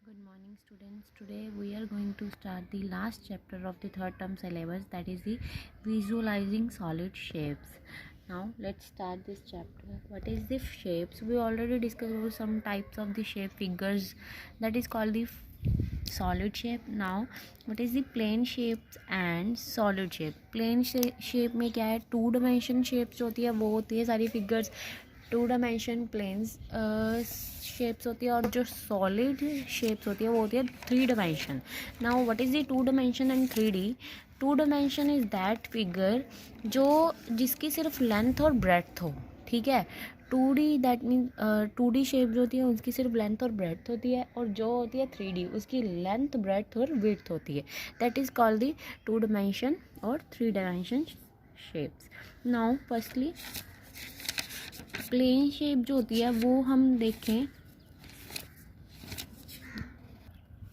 Good morning students. Today we are going to start the last chapter of the third term syllabus, that is the visualizing solid shapes. Now let's start this chapter. What is the shapes? We already discussed some types of the shape figures, that is called the solid shape. Now what is the plane shapes and solid shape? Plane shape में क्या है, 2 dimension shapes होती है, वो होती है सारी figures 2 dimension planes shapes होती है, और जो सॉलिड शेप्स होती है वो होती है 3 dimension. Now what is the 2 dimension and 3D? 2 dimension is that figure जो जिसकी सिर्फ लेंथ और ब्रेड्थ हो, ठीक है. 2D that mean 2D shape जो होती है उसकी सिर्फ लेंथ और ब्रेड्थ होती है, और जो होती है 3D उसकी लेंथ ब्रेड्थ और विड्थ होती है. That is called the 2 dimension और 3 dimension shapes. Now firstly plane shape जो होती है वो हम देखें.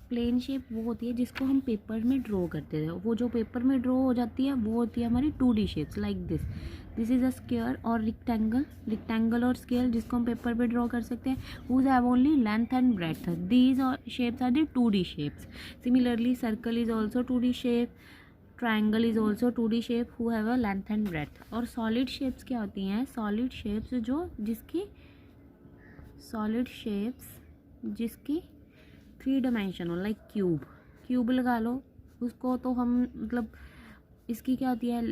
प्लेन शेप वो होती है जिसको हम पेपर में ड्रॉ करते थे. वो जो पेपर में ड्रॉ हो जाती है वो होती है हमारी 2D shapes, like this is a square और रिक्टेंगल और स्केल जिसको हम पेपर पे ड्रॉ कर सकते हैं. Who have only length and breadth. These shapes are the 2D shapes. Similarly circle is also 2D shape. Triangle is also 2D shape who have a length and breadth. और solid shapes क्या होती हैं? Solid shapes जिसकी 3 dimension हो, like cube लगा लो उसको, तो हम मतलब इसकी क्या होती है,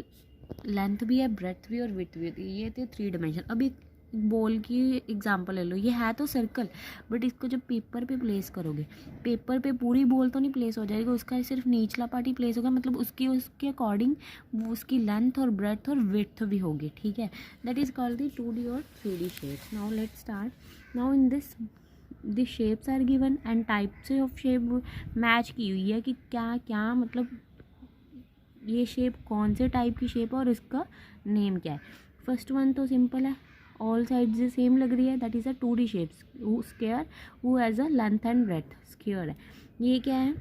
लेंथ भी है, ब्रेड्थ भी और विड्थ भी होती है. ये थी 3 dimension. अभी बॉल की एग्जांपल ले लो. ये है तो सर्कल, बट इसको जब पेपर पे प्लेस करोगे, पेपर पे पूरी बॉल तो नहीं प्लेस हो जाएगी, उसका सिर्फ निचला पार्ट ही प्लेस होगा. मतलब उसके अकॉर्डिंग वो उसकी लेंथ और ब्रेड्थ और विड्थ भी होगी, ठीक है. That is called the 2D और 3D shapes. Now let's start. Now in this the shapes are given and types of shape match की हुई है कि क्या मतलब ये शेप कौन से टाइप की शेप है और इसका नेम क्या है. फर्स्ट वन तो सिंपल है, ऑल साइड्स से सेम लग रही है, that is a 2D shapes. Square who has a length and breadth, square है. ये क्या है,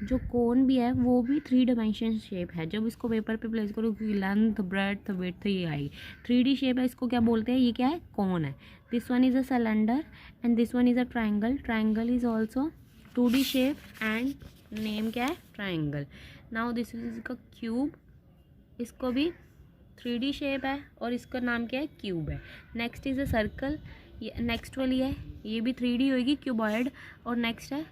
जो कोन भी है वो भी 3 dimension शेप है. जब इसको पेपर पे प्लेस करो लेंथ ब्रेड्थ विड्थ ये आएगी. 3D शेप है, इसको क्या बोलते हैं, ये क्या है, कोन है. This one is a cylinder and this one is a triangle is also 2D shape and name क्या है, ट्राइंगल. नाउ दिस इज का क्यूब, इसको भी 3D शेप है और इसका नाम क्या है, क्यूब है. नेक्स्ट इज़ अ सर्कल, ये नेक्स्ट वाली है, ये भी 3D होगी, क्यूबॉइड. और नेक्स्ट है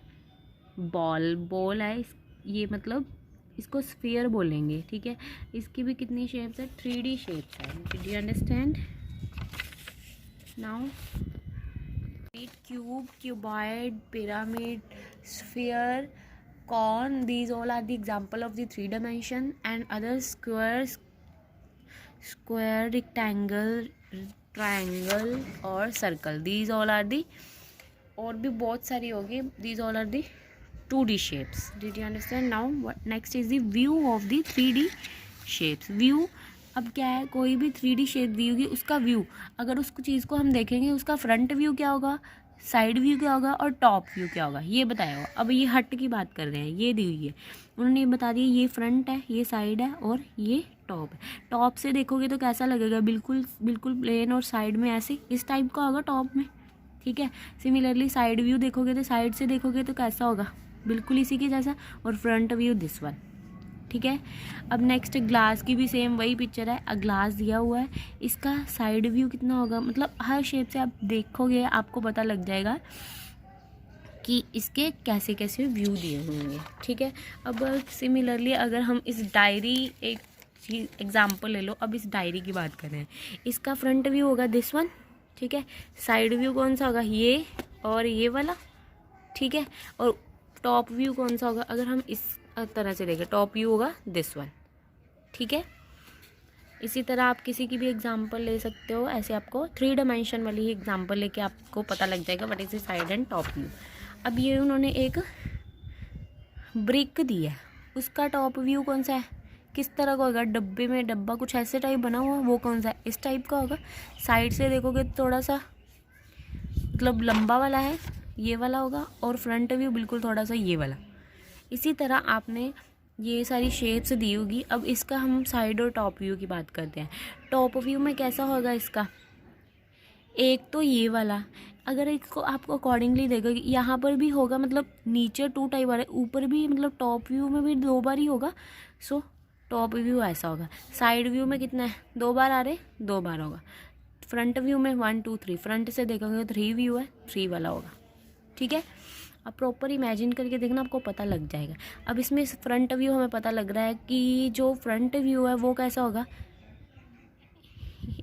बॉल है, ये मतलब इसको स्फीयर बोलेंगे, ठीक है. इसकी भी कितनी शेप्स है, 3D शेप्स है. Did you understand? Now cube, cuboid, pyramid, sphere, cone, these all are the example of the 3 dimension. And other square, rectangle, triangle और circle, these all are the, और भी बहुत सारी होगी, these all are the 2D shapes. Did you understand? Now what next is the view of the 3D shapes. View, अब क्या है, कोई भी 3D शेप दी होगी उसका व्यू, अगर उसको चीज़ को हम देखेंगे उसका फ्रंट व्यू क्या होगा, साइड व्यू क्या होगा और टॉप व्यू क्या होगा, ये बताया होगा. अब ये हट की बात कर रहे हैं, ये दी हुई है, उन्होंने ये बता दिया ये फ्रंट है, ये साइड है और ये टॉप है. टॉप से देखोगे तो कैसा लगेगा, बिल्कुल प्लेन और साइड में ऐसे इस टाइप का होगा टॉप में, ठीक है. सिमिलरली साइड व्यू देखोगे तो साइड से देखोगे तो कैसा होगा, बिल्कुल इसी के जैसा. और फ्रंट व्यू दिस वन, ठीक है. अब नेक्स्ट ग्लास की भी सेम वही पिक्चर है, ग्लास दिया हुआ है, इसका साइड व्यू कितना होगा, मतलब हर शेप से आप देखोगे आपको पता लग जाएगा कि इसके कैसे कैसे व्यू दिए होंगे, ठीक है. अब सिमिलरली अगर हम इस डायरी, एक चीज एग्जांपल ले लो. अब इस डायरी की बात कर रहे हैं, इसका फ्रंट व्यू होगा दिस वन, ठीक है. साइड व्यू कौन सा होगा, ये और ये वाला, ठीक है. और टॉप व्यू कौन सा होगा, अगर हम इस तरह से देखें टॉप व्यू होगा दिस वन, ठीक है. इसी तरह आप किसी की भी एग्जांपल ले सकते हो, ऐसे आपको 3 dimension वाली ही एग्जांपल लेके आपको पता लग जाएगा what is the side and top view. अब ये उन्होंने एक ब्रिक दी है, उसका टॉप व्यू कौन सा है, किस तरह का होगा, डब्बे में डब्बा कुछ ऐसे टाइप बना हुआ, वो कौन सा है, इस टाइप का होगा. साइड से देखोगे तो थोड़ा सा मतलब लंबा वाला है, ये वाला होगा. और फ्रंट व्यू बिल्कुल थोड़ा सा ये वाला. इसी तरह आपने ये सारी शेप्स दी होगी. अब इसका हम साइड और टॉप व्यू की बात करते हैं. टॉप व्यू में कैसा होगा, इसका एक तो ये वाला, अगर इसको आपको अकॉर्डिंगली देखो यहाँ पर भी होगा, मतलब नीचे 2 टाइप आ रहा है, ऊपर भी मतलब टॉप व्यू में भी 2 बार ही होगा। सो टॉप व्यू ऐसा होगा। साइड व्यू में कितना है, 2 बार आ रहे, 2 बार होगा। फ्रंट व्यू में 1 2 3, फ्रंट से देखोगे तो 3 व्यू है, 3 वाला होगा। ठीक है, अब प्रॉपर इमेजिन करके देखना, आपको पता लग जाएगा। अब इसमें फ्रंट व्यू हमें पता लग रहा है कि जो फ्रंट व्यू है वो कैसा होगा,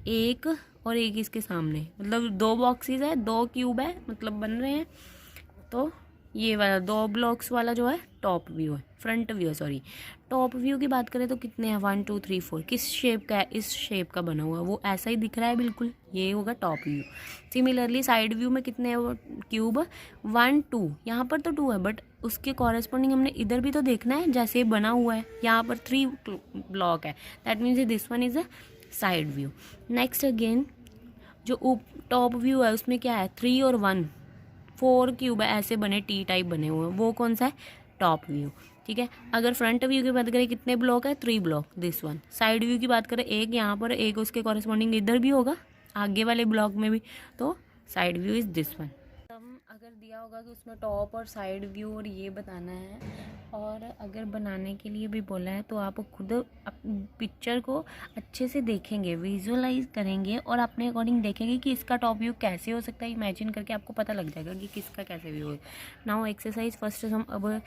एक और एक इसके सामने, मतलब 2 बॉक्सेस है, 2 क्यूब है, मतलब बन रहे हैं। तो ये वाला 2 ब्लॉक्स वाला जो है टॉप व्यू है, फ्रंट व्यू है सॉरी। टॉप व्यू की बात करें तो कितने हैं, 1 2 3 4, किस शेप का है, इस शेप का बना हुआ है, वो ऐसा ही दिख रहा है बिल्कुल, ये होगा top view. Similarly side view में कितने हैं, वो क्यूब 1 2, यहाँ पर तो 2 है, बट उसके कॉरेस्पॉन्डिंग हमने इधर भी तो देखना है, जैसे ये बना हुआ है यहाँ पर 3 ब्लॉक है, that means this one is a side view. Next again जो टॉप व्यू है उसमें क्या है, 3 और 1 4 क्यूब है, ऐसे बने टी टाइप बने हुए हैं, वो कौन सा है, टॉप व्यू। ठीक है, अगर फ्रंट व्यू की बात करें कितने ब्लॉक है, 3 block, this one. Side view की बात करें एक यहाँ पर, एक उसके कॉरेस्पॉन्डिंग इधर भी होगा, आगे वाले ब्लॉक में भी, तो side view is this one. अगर दिया होगा कि उसमें टॉप और साइड व्यू और ये बताना है, और अगर बनाने के लिए भी बोला है तो आप खुद पिक्चर को अच्छे से देखेंगे, विजुअलाइज करेंगे और अपने अकॉर्डिंग देखेंगे कि इसका टॉप व्यू कैसे हो सकता है, इमेजिन करके आपको पता लग जाएगा कि किसका कैसे व्यू है। नाउ एक्सरसाइज फर्स्ट, हम अब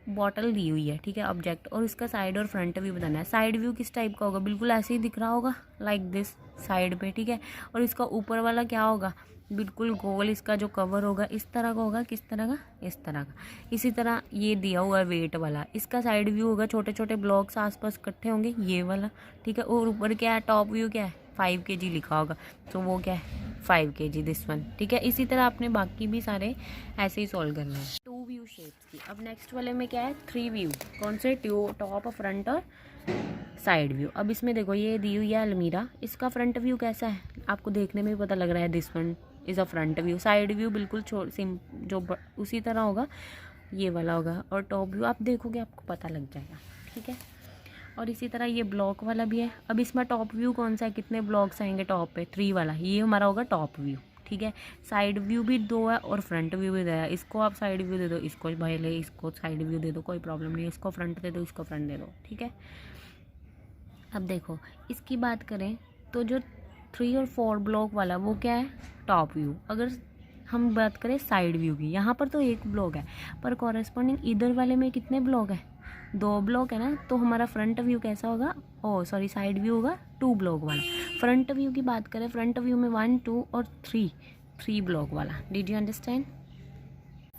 बॉटल दी हुई है, ठीक है, ऑब्जेक्ट, और इसका साइड और फ्रंट व्यू बताना है। साइड व्यू किस टाइप का होगा, बिल्कुल ऐसे ही दिख रहा होगा, लाइक दिस साइड पे, ठीक है। और इसका ऊपर वाला क्या होगा, बिल्कुल गोल, इसका जो कवर होगा इस तरह का होगा, किस तरह का, इस तरह का। इसी तरह ये दिया हुआ है वेट वाला, इसका साइड व्यू होगा, छोटे छोटे ब्लॉक्स आसपास इकट्ठे होंगे, ये वाला, ठीक है। और ऊपर क्या है, टॉप व्यू क्या है, 5 kg लिखा होगा, तो वो क्या है, 5 kg, दिस वन, ठीक है। इसी तरह आपने बाकी भी सारे ऐसे ही सॉल्व करना है। 2 व्यू शेप्स की। अब नेक्स्ट वाले में क्या है, 3 व्यू, कौन से, टॉप, फ्रंट और साइड व्यू। अब इसमें देखो ये दी हुई है अलमीरा, इसका फ्रंट व्यू कैसा है, आपको देखने में भी पता लग रहा है, this one is a front view. Side view बिल्कुल उसी तरह होगा, ये वाला होगा। और टॉप व्यू आप देखोगे आपको पता लग जाएगा, ठीक है। और इसी तरह ये ब्लॉक वाला भी है। अब इसमें टॉप व्यू कौन सा है, कितने ब्लॉक्स आएंगे टॉप पे, 3 वाला, ये हमारा होगा टॉप व्यू, ठीक है। साइड व्यू भी 2 है और फ्रंट व्यू भी 2 है। इसको आप साइड व्यू दे दो, इसको पहले इसको साइड व्यू दे दो, कोई प्रॉब्लम नहीं है। इसको फ्रंट दे दो, इसको फ्रंट दे दो, ठीक है। अब देखो इसकी बात करें तो जो 3 और 4 ब्लॉक वाला वो क्या है, टॉप व्यू। अगर हम बात करें साइड व्यू की, यहाँ पर तो 1 ब्लॉक है, पर कॉरेस्पॉन्डिंग इधर वाले में कितने ब्लॉक है, 2 ब्लॉक है ना, तो हमारा फ्रंट व्यू कैसा होगा, साइड व्यू होगा 2 ब्लॉक वाला। फ्रंट व्यू की बात करें, फ्रंट व्यू में 1 2 और 3 ब्लॉक वाला। Did you understand.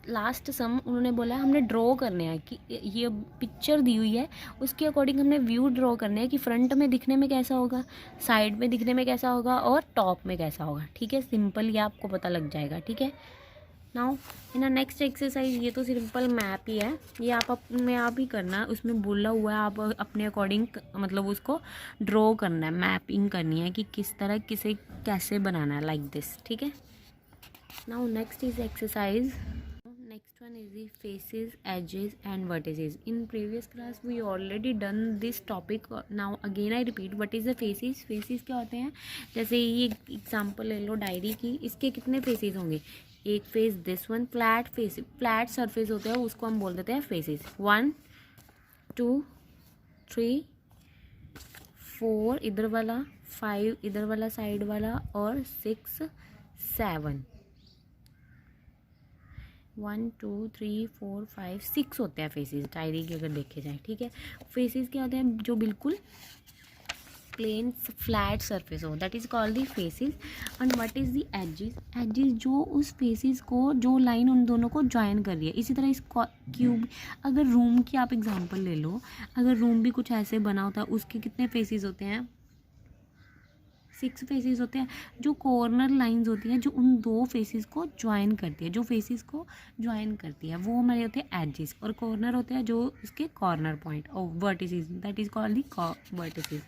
लास्ट सम उन्होंने बोला हमने ड्रॉ करने हैं, कि ये पिक्चर दी हुई है उसके अकॉर्डिंग हमने व्यू ड्रॉ करने हैं कि फ्रंट में दिखने में कैसा होगा, साइड में दिखने में कैसा होगा और टॉप में कैसा होगा, ठीक है। सिंपल ये आपको पता लग जाएगा, ठीक है। नाउ इन नेक्स्ट एक्सरसाइज, ये तो सिंपल मैप ही है, ये आप अपने आप ही करना है, उसमें बोला हुआ है आप अपने अकॉर्डिंग मतलब उसको ड्रॉ करना है, मैपिंग करनी है कि किस तरह किसे कैसे बनाना है, लाइक दिस, ठीक है। Now next is exercise. Next one is the faces, edges and vertices. In previous class we already done this topic. Now again I repeat, what is the faces? Faces क्या होते हैं, जैसे ये example ले लो diary की, इसके कितने faces होंगे, एक face, this one, flat face, flat surface होते हैं उसको हम बोल देते हैं फेसेस। 1 2 3 4 इधर वाला, 5 इधर वाला साइड वाला और 6 7, 1 2 3 4 5 6 होते हैं फेसेस डायरी के अगर देखे जाए, ठीक है। फेसेस क्या होते हैं, जो बिल्कुल प्लेन फ्लैट सरफेस हो, that is called the faces. And what is the edges, edges जो उस फेसेस को, जो लाइन उन दोनों को ज्वाइन कर रही है। इसी तरह इस क्यूब, अगर रूम की आप एग्जांपल ले लो, अगर रूम भी कुछ ऐसे बना होता है, उसके कितने फेसेस होते हैं, 6 फेसेस होते हैं। जो कॉर्नर लाइंस होती हैं जो उन 2 फेसेस को ज्वाइन करती है, जो फेसेस को ज्वाइन करती है वो हमारे होते हैं एजेस, और कॉर्नर होते हैं जो उसके कॉर्नर पॉइंट, और vertices, that is called the vertices.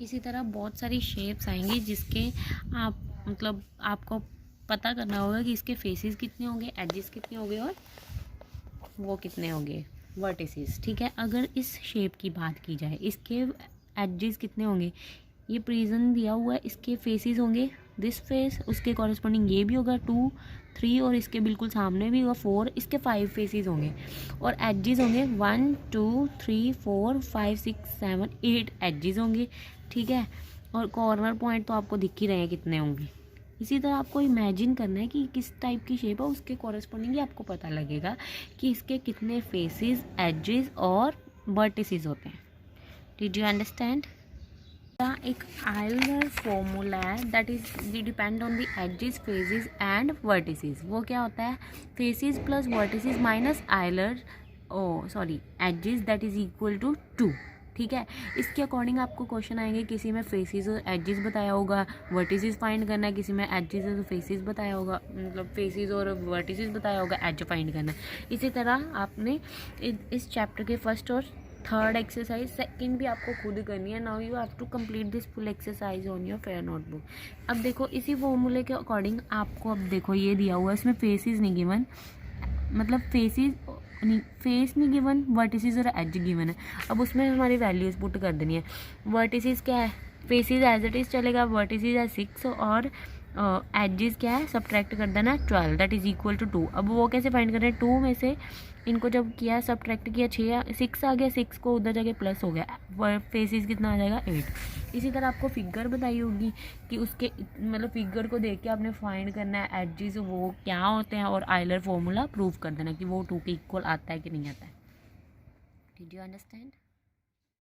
इसी तरह बहुत सारी शेप्स आएंगी जिसके आप मतलब आपको पता करना होगा कि इसके फेसेस कितने होंगे, एजेस कितने होंगे और वो कितने होंगे, वर्टिसेस, ठीक है। अगर इस शेप की बात की जाए, इसके एजेस कितने होंगे, ये प्रिज्म दिया हुआ है, इसके फेसेस होंगे दिस फेस, उसके कॉरस्पॉन्डिंग ये भी होगा 2 3 और इसके बिल्कुल सामने भी होगा 4, इसके 5 फेसेस होंगे और एजेस होंगे 1 2 3 4 5 6 7 8 एजेस होंगे, ठीक है। और कॉर्नर पॉइंट तो आपको दिख ही रहे हैं कितने होंगे। इसी तरह आपको इमेजिन करना है कि किस टाइप की शेप है, उसके कॉरस्पॉन्डिंग ही आपको पता लगेगा कि इसके कितने फेसेस, एजेस और वर्टिसेस होते हैं। Did you understand? एक आइलर फॉर्मूला है that is depend on the edges, faces and vertices. वो क्या होता है? Faces plus vertices minus Euler edges that is equal to 2, ठीक है। इसके अकॉर्डिंग आपको क्वेश्चन आएंगे, किसी में फेसेस और एजेस बताया होगा, वर्टिसेस फाइंड करना है, किसी में एजेस और फेसेस बताया होगा, मतलब फेसेस और वर्टिसेस बताया होगा, एज फाइंड करना है। इसी तरह आपने इस चैप्टर के फर्स्ट और थर्ड एक्सरसाइज, सेकंड भी आपको खुद करनी है। Now you have to complete this full exercise on your fair notebook. अब देखो इसी फॉर्मूले के अकॉर्डिंग आपको, अब देखो ये दिया हुआ है, इसमें फेसेस नहीं गिवन, मतलब फेस नहीं गिवन, वर्टिसेस और एज गिवन है। अब उसमें हमारी वैल्यूज पुट कर देनी है। वर्टिसेस क्या है? फेसेस एज इट इज चलेगा, वर्टिसेस है 6 और एजेस क्या है? सब्ट्रैक्ट कर देना 12 दैट इज इक्वल टू 2। अब वो कैसे फाइंड करें? 2 में से इनको जब किया सब्ट्रैक्ट किया 6 आ गया, 6 को उधर जाके प्लस हो गया, फेसेस कितना आ जाएगा 8। इसी तरह आपको फिगर बताई होगी कि उसके मतलब फिगर को देख के आपने फाइंड करना है एजेस वो क्या होते हैं और आइलर फॉर्मूला प्रूव कर देना कि वो 2 के इक्वल आता है कि नहीं आता है। Did you understand?